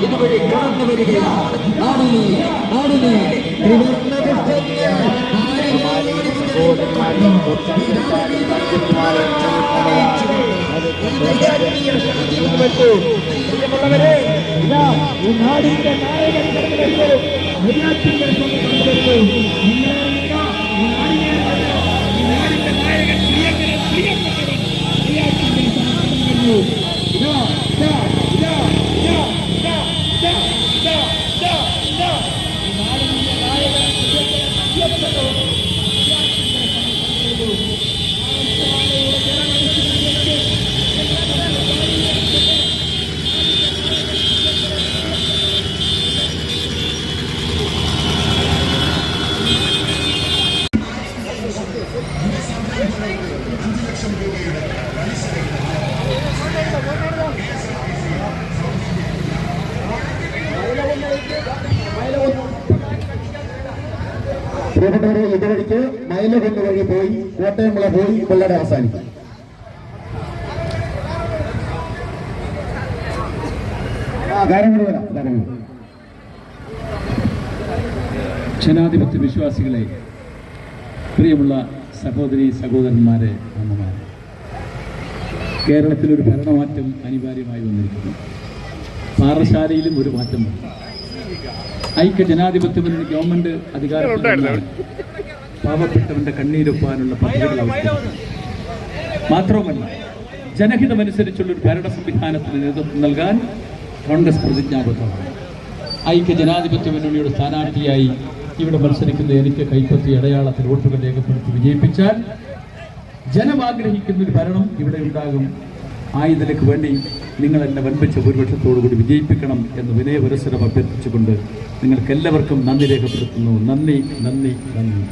ഇതുവഴി കടന്നു വരികയാണ്. നാടിനെ പ്രിയമുള്ളവരെ, ഇതാ ഈ നാടിന്റെ നായകൻ കടന്നു വരുന്നു. പ്രിയപ്പെട്ടവരെ, ഇതുവഴിക്ക് മൈലകുന്ന് വഴി പോയി കോട്ടയംകുള പോയി കൊല്ലട അവസാനിക്കും. ജനാധിപത്യ വിശ്വാസികളെ, പ്രിയമുള്ള സഹോദരി സഹോദരന്മാരെ, അമ്മമാരെ, കേരളത്തിലൊരു ഭരണമാറ്റം അനിവാര്യമായി വന്നിരിക്കുന്നു. പാറശാലയിലും ഒരു മാറ്റം വന്നു. ഐക്യ ജനാധിപത്യ മുന്നണി ഗവൺമെന്റ് അധികാരത്തിൽ പാവപ്പെട്ടവന്റെ കണ്ണീരൊപ്പാനുള്ള പദ്ധതികൾ മാത്രവുമല്ല, ജനഹിതമനുസരിച്ചുള്ളൊരു ഭരണ സംവിധാനത്തിന് നേതൃത്വം നൽകാൻ കോൺഗ്രസ് പ്രതിജ്ഞാബദ്ധമാണ്. ഐക്യ ജനാധിപത്യ മുന്നണിയുടെ സ്ഥാനാർത്ഥിയായി ഇവിടെ മത്സരിക്കുന്ന എനിക്ക് കൈപ്പത്തി അടയാളത്തിൽ വോട്ടുകൾ രേഖപ്പെടുത്തി വിജയിപ്പിച്ചാൽ ജനം ആഗ്രഹിക്കുന്നൊരു ഭരണം ഇവിടെ ഉണ്ടാകും. ആയുധനക്ക് വേണ്ടി നിങ്ങൾ എന്നെ വൻപിച്ച ഭൂരിപക്ഷത്തോടുകൂടി വിജയിപ്പിക്കണം എന്ന് വിനയപുരസ്സരം അഭ്യർത്ഥിച്ചുകൊണ്ട് നിങ്ങൾക്കെല്ലാവർക്കും നന്ദി രേഖപ്പെടുത്തുന്നു. നന്ദി, നന്ദി, നന്ദി.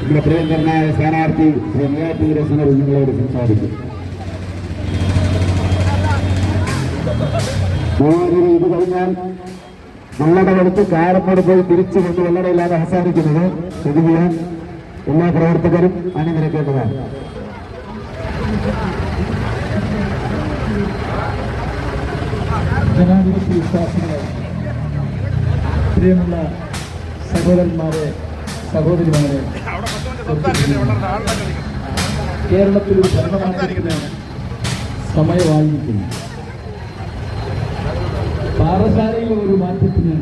നമ്മുടെ പ്രിയങ്കരനായ സ്ഥാനാർത്ഥി ശ്രീ നെയ്യാറ്റിൻകര നിങ്ങളോട് സംസാരിക്കും. ഇത് കഴിഞ്ഞാൽ വെള്ളട എടുത്ത് കാരപ്പോട് പോയി തിരിച്ചു കൊണ്ട് വെള്ളടയില്ലാതെ അവസാനിക്കുന്നത് ഇത് ചെയ്യാൻ എല്ലാ പ്രവർത്തകരും അണിനിരക്കേണ്ടതാണ്. ജനാധിപത്യ വിശ്വാസികളെ, പ്രിയമുള്ള സഹോദരന്മാരെ, സഹോദരിമാരെ, കേരളത്തിലൊരു ഭരണമാറ്റത്തിന് സമയമായിരിക്കുന്നു. പാറശാലയിലെ ഒരു മാറ്റത്തിന്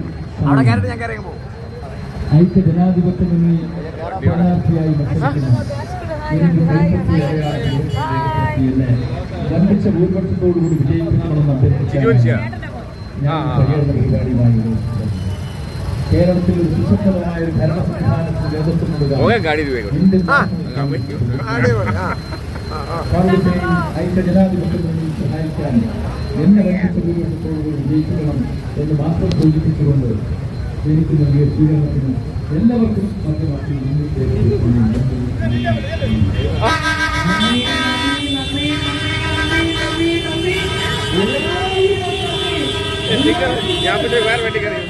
ഐക്യ ജനാധിപത്യ മുന്നണി സ്ഥാനാർത്ഥിയായി മത്സരിക്കുന്ന വൻപിച്ച ഭൂരിപക്ഷത്തോടുകൂടി വിജയിപ്പിക്കണമെന്ന് അഭ്യർത്ഥിച്ച ഞാൻ പര്യടന പരിപാടിയുമായി കേരളത്തിൽ ഒരു സുശക്തമായ ഒരു ഭരണ സംവിധാനത്തിന് നേതൃത്വം നൽകാൻ കോൺഗ്രസിനെയും ഐക്യ ജനാധിപത്യ മുന്നണി സഹായിക്കാൻ എന്നെ വൻപിച്ച ഭൂരിപക്ഷത്തോടുകൂടി വിജയിക്കണം എന്ന് മാത്രം സൂചിപ്പിച്ചുകൊണ്ട് എനിക്ക് നൽകിയ സ്വീകരണത്തിന് എല്ലാവർക്കും മധ്യമാക്കി ഞാൻ പിന്നെ വേറെ വേണ്ടി കറിയും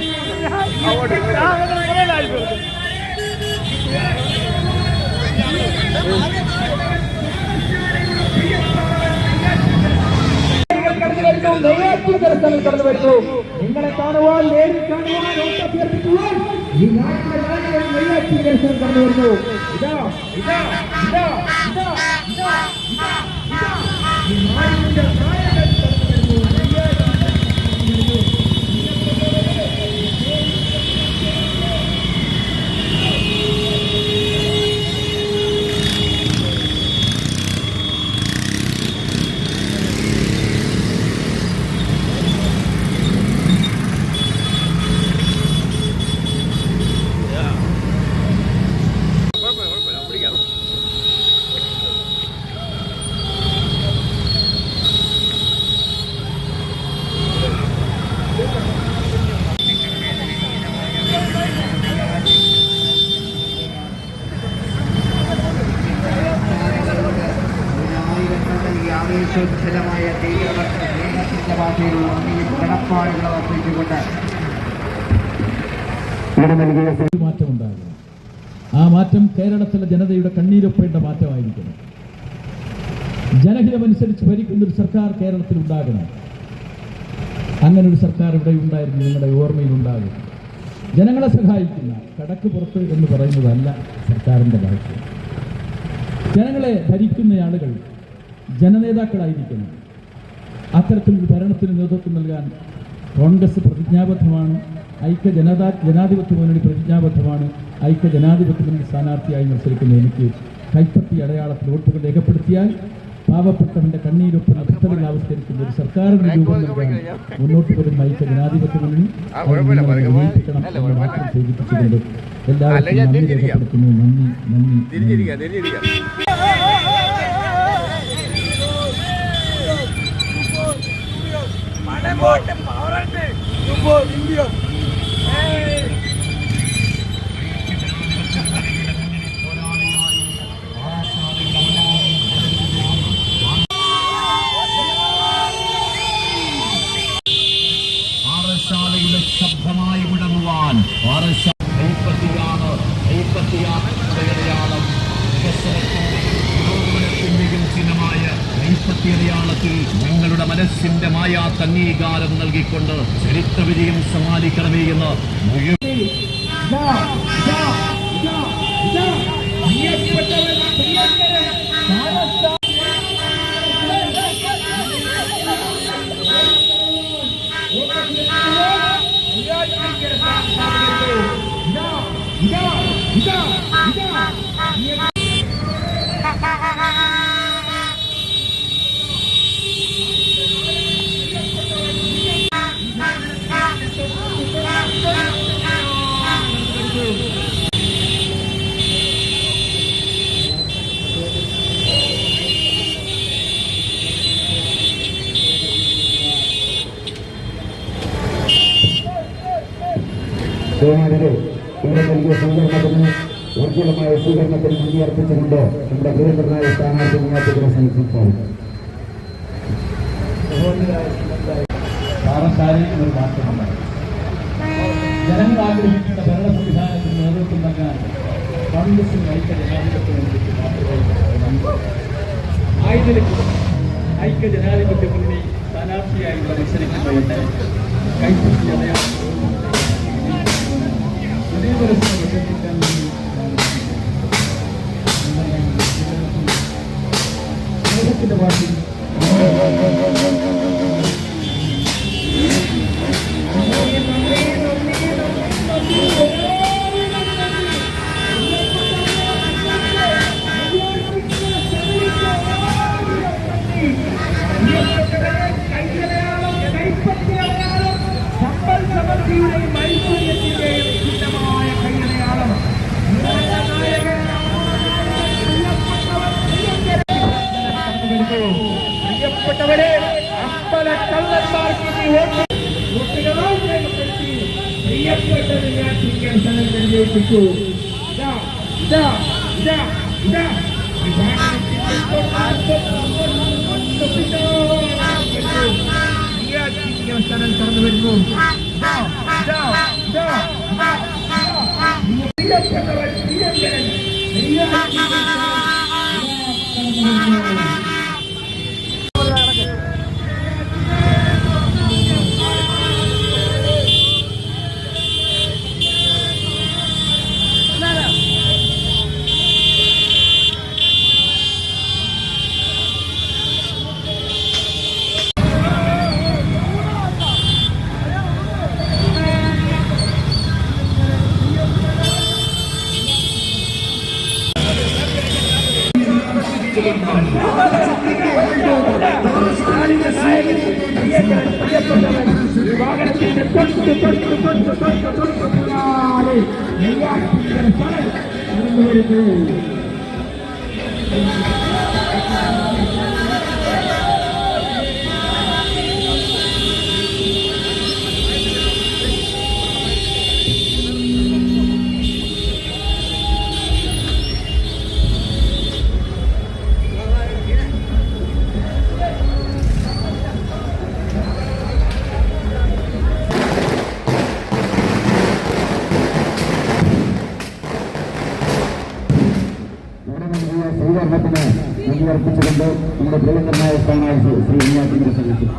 കടന്നു വരുന്നു. നിങ്ങളെ കാണുവാൻ, നേരിൽ കാണുവാൻ, അഭ്യർത്ഥിക്കുവാൻ ഈ നാട്ടിലെ നായകൻ നെയ്യാറ്റിൻകര കടന്നു വരുന്നു. ഇതാ ഇതാ ഇതാ ഇതാ ഇതാ ഇതാ ഇതാ ഈ നാടിന്റെ നായകൻ കടന്നു വരുന്നു. സുസ്ഥിരമായ ദൈവത്തിന്റെ ഭാഷയിലുള്ള നന്ദിയും കടപ്പാടുകളും അർപ്പിച്ചുകൊണ്ട് മാറ്റമുണ്ടാകും. ആ മാറ്റം കേരളത്തിലെ ജനതയുടെ കണ്ണീരൊപ്പേണ്ട മാറ്റമായിരിക്കണം. ജനഹിതമനുസരിച്ച് ഭരിക്കുന്നൊരു സർക്കാർ കേരളത്തിൽ ഉണ്ടാകണം. അങ്ങനെ ഒരു സർക്കാർ ഇവിടെ ഉണ്ടായിരുന്നു, നിങ്ങളുടെ ഓർമ്മയിലുണ്ടാകും. ജനങ്ങളെ സഹായിക്കുന്ന കടക്ക് പുറത്ത് എന്ന് പറയുന്നതല്ല സർക്കാരിൻ്റെ ഭാഷ്യം. ജനങ്ങളെ ഭരിക്കുന്ന ആളുകൾ ജനനേതാക്കളായിരിക്കണം. അത്തരത്തിലൊരു ഭരണത്തിന് നേതൃത്വം നൽകാൻ കോൺഗ്രസ് പ്രതിജ്ഞാബദ്ധമാണ്. ജനാധിപത്യ മുന്നണി പ്രതിജ്ഞാബദ്ധമാണ്. ജനാധിപത്യ മുന്നണി സ്ഥാനാർത്ഥിയായി മത്സരിക്കുന്ന എനിക്ക് കൈപ്പത്തി അടയാളത്തിൽ വോട്ടുകൾ രേഖപ്പെടുത്തിയാൽ പാവപ്പെട്ടവന്റെ കണ്ണീരൊപ്പം അഭിപ്രായങ്ങൾ ആവിഷ്കരിക്കുന്ന ഒരു സർക്കാരിന് രൂപം നൽകാൻ മുന്നോട്ട് വരുന്ന ജനാധിപത്യ മുന്നണി വിജയിപ്പിക്കണം എന്ന് മാത്രം സൂചിപ്പിച്ചുകൊണ്ട് എല്ലാവർക്കും നന്ദി രേഖപ്പെടുത്തുന്നു. നന്ദി. പാറശാലയുടെ ശബ്ദമായി മുടങ്ങുവാൻ അടയാളം പുരോഗമനത്തിന്റെയും ചിഹ്നമായ അടയാളത്തിൽ ഞങ്ങളുടെ മനസ്സിന്റെ മായാത്ത അംഗീകാരം നൽകിക്കൊണ്ട് ചരിത്ര വിജയം സമ്മാനിക്കണമേ എന്ന് ഇവിടെ നൽകിയ സ്വീകരണത്തിന് ഊർജ്ജലമായ സ്വീകരണത്തിന് നന്ദി അർപ്പിച്ചുകൊണ്ട് നമ്മുടെ പ്രിയങ്കരനായ സ്ഥാനാർത്ഥി മുന്നോട്ട് സംസാരിക്കും. പാറശാലയിൽ ഒരു മാറ്റമുണ്ടായി. ജനങ്ങൾ ആഗ്രഹിക്കുന്ന ഭരണ സംവിധാനത്തിന് നേതൃത്വം നൽകാൻ കോൺഗ്രസിന് ജനാധിപത്യ മുന്നണി സ്ഥാനാർത്ഥിയായി മത്സരിക്കുന്നതിന് കൈപ്പറ്റിയ ഭാഷയിൽ പ്രിയപ്പെട്ടവരെ, അമ്പല കള്ളന്മാർക്ക് പ്രിയപ്പെട്ടത് ഞാൻ സ്ഥലം വിജയിപ്പിച്ചു. സ്ഥലം കടന്നു വരുന്നു. പ്രിയപ്പെട്ടവർ, പ്രിയങ്കരൻ സ്വീകരണത്തിന് അർപ്പിച്ചുകൊണ്ട് നമ്മുടെ പ്രിയങ്കരനായ സ്ഥാനാർത്ഥി ശ്രീ നെയ്യാറ്റിൻകര സതീശൻ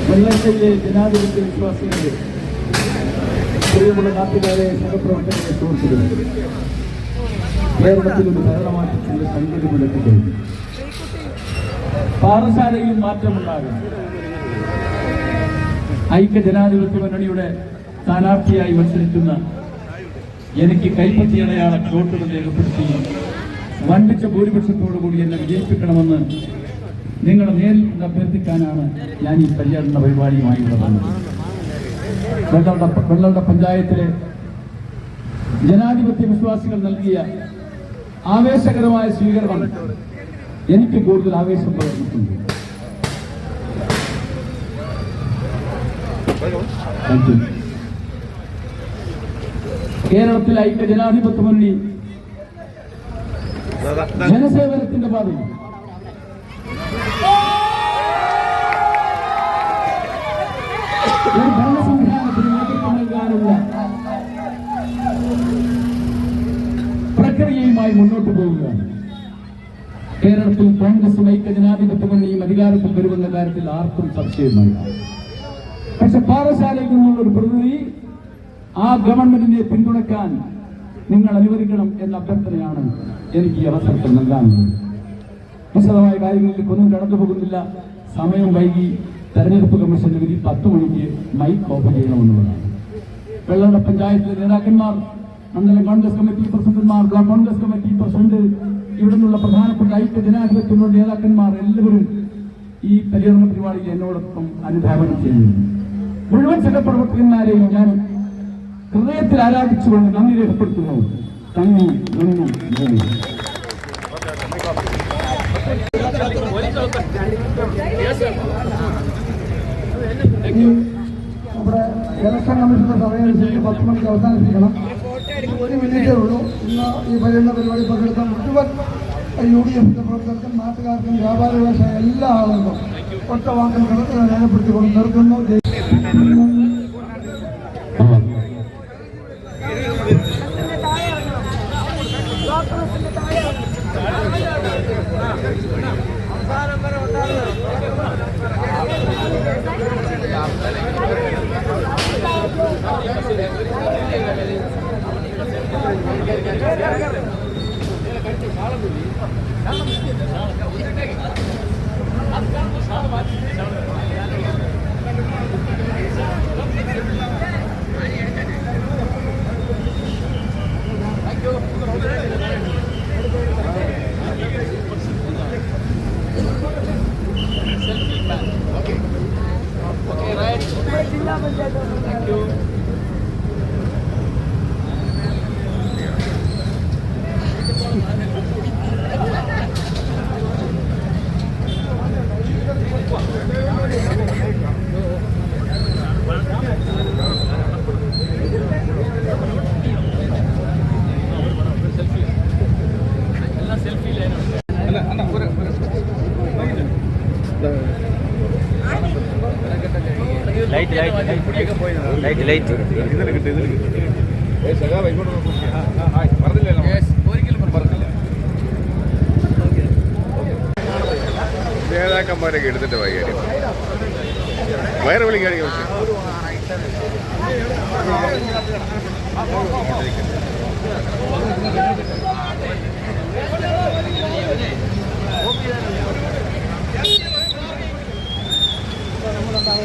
വെള്ളത്തിലെ ജനാധിപത്യ വിശ്വാസികളെ, പ്രിയമുള്ള നാട്ടുകാരെ, സഹപ്രവർത്തകരെ, സുഹൃത്തുക്കളെ, കേരളത്തിൽ ഒരു ഭരണമാറ്റത്തിന്റെ സംഗതി മുടക്കുകയും പാറശാലയിൽ മാറ്റമുണ്ടാകും. ഐക്യ ജനാധിപത്യ മുന്നണിയുടെ സ്ഥാനാർത്ഥിയായി മത്സരിക്കുന്ന എനിക്ക് കൈപ്പത്തിയടയാള വോട്ടുകൾ രേഖപ്പെടുത്തി വൻപിച്ച ഭൂരിപക്ഷത്തോടുകൂടി എന്നെ വിജയിപ്പിക്കണമെന്ന് നിങ്ങളെ നേരിൽ അഭ്യർത്ഥിക്കാനാണ് ഞാൻ ഈ പര്യടന പരിപാടിയുമായി വന്നത്. വെള്ളട പഞ്ചായത്തിലെ ജനാധിപത്യ വിശ്വാസികൾ നൽകിയ ആവേശകരമായ സ്വീകരണം എനിക്ക് കൂടുതൽ ആവേശം പകർന്നിട്ടുണ്ട്. കേരളത്തിൽ ഐക്യ ജനാധിപത്യ മുന്നണി ജനസേവനത്തിന്റെ പാതയിൽ ഒരു ഭരണസംവിധാനത്തിന് നേതൃത്വം നൽകാനുള്ള പ്രക്രിയയുമായി മുന്നോട്ട് പോവുകയാണ്. കേരളത്തിൽ കോൺഗ്രസും ഐക്യ ജനാധിപത്യ മുന്നണിയും അധികാരത്തിൽ വരുമെന്ന കാര്യത്തിൽ ആർക്കും സംശയമില്ല. പക്ഷെ പാറശാലയിൽ നിന്നുള്ള ഒരു പ്രതിനിധി ആ ഗവൺമെന്റിനെ പിന്തുണയ്ക്കാൻ നിങ്ങൾ അനുവദിക്കണം എന്ന അഭ്യർത്ഥനയാണ് എനിക്ക് ഈ അവസരത്തിൽ നൽകാനുള്ളത്. വിശദമായ കാര്യങ്ങളിലേക്ക് ഒന്നും കടന്നു പോകുന്നില്ല. സമയം വൈകി. തെരഞ്ഞെടുപ്പ് കമ്മീഷന്റെ വിധി 10 മണിക്ക് മൈക്ക് ഓഫ് ചെയ്യണമെന്നുള്ളതാണ്. വെള്ളട പഞ്ചായത്തിലെ നേതാക്കന്മാർ, മണ്ഡലം കോൺഗ്രസ് കമ്മിറ്റി പ്രസിഡന്റുമാർ, ബ്ലോക്ക് കോൺഗ്രസ് കമ്മിറ്റി പ്രസിഡന്റ്, ഇവിടെ നിന്നുള്ള പ്രധാനപ്പെട്ട ഐക്യ ജനാധിപത്യത്തിലുള്ള നേതാക്കന്മാർ എല്ലാവരും ഈ പര്യടന പരിപാടിയിൽ എന്നോടൊപ്പം അനുധാവനം ചെയ്യുന്നു. മുഴുവൻ സഹപ്രവർത്തകന്മാരെയും ഞാൻ ഹൃദയത്തിൽ ആരാധിച്ചുകൊണ്ട് നന്ദി രേഖപ്പെടുത്തുന്നു. തങ്ങി നിന്നു നമ്മുടെ ഇലക്ഷൻ കമ്മീഷന്റെ സമയം 10 മണിക്ക് അവസാനിപ്പിക്കണം. 1 മിനിറ്റേ ഉള്ളൂ. ഇന്ന് ഈ പര്യടന പരിപാടി പങ്കെടുത്ത മുഴുവൻ UDF പ്രവർത്തകർക്കും നാട്ടുകാർക്കും വ്യാപാര വ്യവസായ എല്ലാ ആളുകൾക്കും ഒറ്റ വാക്കിൽ കണക്കിന് രേഖപ്പെടുത്തിക്കൊണ്ട് നിർത്തുന്നു. നേതാക്കന്മാരൊക്കെ എടുത്തിട്ട് വൈകാര്യം വയറ് വിളിക്കാണെങ്കിൽ നമ്മളെന്താണ്